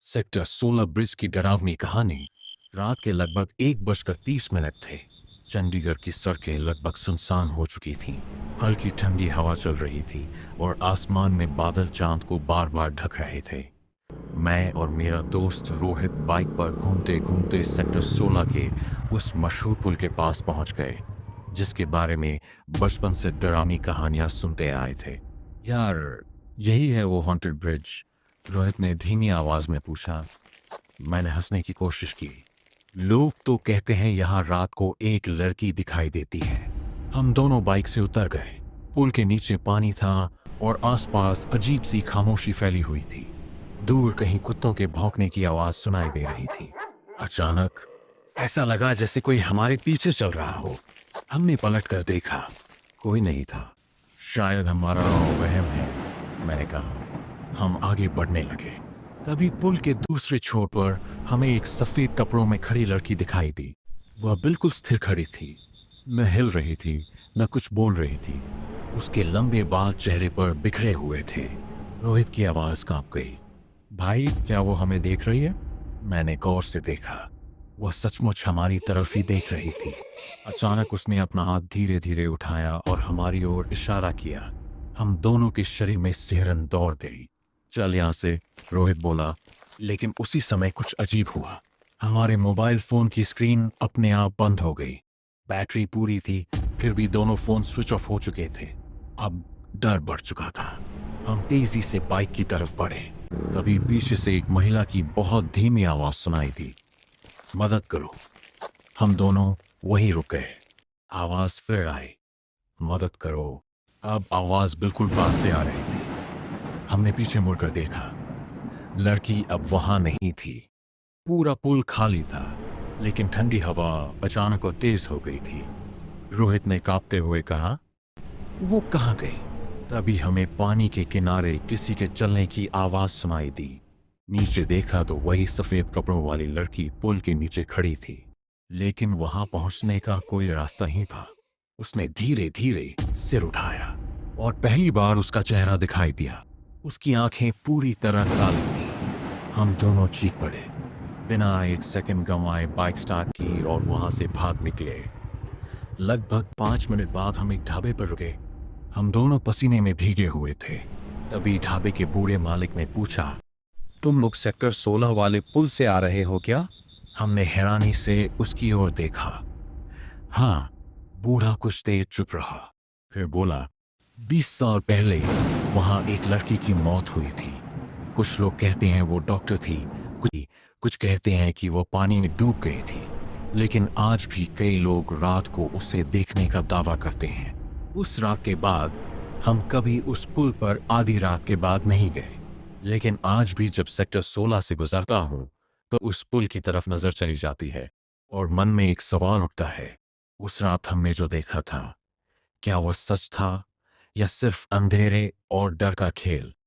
Sector 16 bridge की डरावनी कहानी। रात के लगभग 1:30 थे। चंडीगढ़ की सड़कें लगभग सुनसान हो चुकी थीं। हल्की ठंडी हवा चल रही थी और आसमान में बादल चांद को बार बार ढक रहे थे। मैं और मेरा दोस्त रोहित बाइक पर घूमते घूमते सेक्टर 16 के उस मशहूर पुल के पास पहुंच गए, जिसके बारे में बचपन से डरावनी कहानियां सुनते आए थे। यार, यही है वो हॉन्टेड ब्रिज? रोहित ने धीमी आवाज में पूछा। मैंने हंसने की कोशिश की। लोग तो कहते हैं यहाँ रात को एक लड़की दिखाई देती है। हम दोनों बाइक से उतर गए। पुल के नीचे पानी था और आसपास अजीब सी खामोशी फैली हुई थी। दूर कहीं कुत्तों के भौंकने की आवाज सुनाई दे रही थी। अचानक ऐसा लगा जैसे कोई हमारे पीछे चल रहा हो। हमने पलट कर देखा, कोई नहीं था। शायद हमारा वहम है, मैंने कहा। हम आगे बढ़ने लगे। तभी पुल के दूसरे छोर पर हमें एक सफेद कपड़ों में खड़ी लड़की दिखाई दी। वह बिल्कुल स्थिर खड़ी थी, न हिल रही थी, न कुछ बोल रही थी। उसके लंबे बाल चेहरे पर बिखरे हुए थे। रोहित की आवाज कांप गई। भाई, क्या वो हमें देख रही है? मैंने गौर से देखा। वह सचमुच हमारी तरफ ही देख रही थी। अचानक उसने अपना हाथ धीरे धीरे उठाया और हमारी ओर इशारा किया। हम दोनों के शरीर में सिहरन दौड़ गई। चल यहाँ से, रोहित बोला। लेकिन उसी समय कुछ अजीब हुआ। हमारे मोबाइल फोन की स्क्रीन अपने आप बंद हो गई। बैटरी पूरी थी, फिर भी दोनों फोन स्विच ऑफ हो चुके थे। अब डर बढ़ चुका था। हम तेजी से बाइक की तरफ बढ़े। तभी पीछे से एक महिला की बहुत धीमी आवाज सुनाई दी। मदद करो। हम दोनों वहीं रुक गए। आवाज फिर आई। मदद करो। अब आवाज बिल्कुल पास से आ रही थी। हमने पीछे मुड़कर देखा। लड़की अब वहां नहीं थी। पूरा पुल खाली था, लेकिन ठंडी हवा अचानक और तेज हो गई थी। रोहित ने कांपते हुए कहा, वो कहाँ गई? तभी हमें पानी के किनारे किसी के चलने की आवाज सुनाई दी। नीचे देखा तो वही सफेद कपड़ों वाली लड़की पुल के नीचे खड़ी थी, लेकिन वहां पहुंचने का कोई रास्ता ही था। उसने धीरे धीरे सिर उठाया और पहली बार उसका चेहरा दिखाई दिया। उसकी आंखें पूरी तरह काली थी। हम दोनों चीख पड़े। बिना एक सेकंड गंवाए बाइक स्टार्ट की और वहां से भाग निकले। लगभग 5 मिनट बाद हम एक ढाबे पर रुके। हम दोनों पसीने में भीगे हुए थे। तभी ढाबे के बूढ़े मालिक ने पूछा, तुम लोग सेक्टर 16 वाले पुल से आ रहे हो क्या? हमने हैरानी से उसकी ओर देखा। हाँ। बूढ़ा कुछ देर चुप रहा, फिर बोला, 20 साल पहले वहां एक लड़की की मौत हुई थी। कुछ लोग कहते हैं वो डॉक्टर थी, कुछ कहते हैं कि वो पानी में डूब गई थी। लेकिन आज भी कई लोग रात को उसे देखने का दावा करते हैं। उस रात के बाद हम कभी उस पुल पर आधी रात के बाद नहीं गए, लेकिन आज भी जब सेक्टर 16 से गुजरता हूं तो उस पुल की तरफ नजर चली जाती है और मन में एक सवाल उठता है, उस रात हमने जो देखा था, क्या वो सच था या सिर्फ अंधेरे और डर का खेल?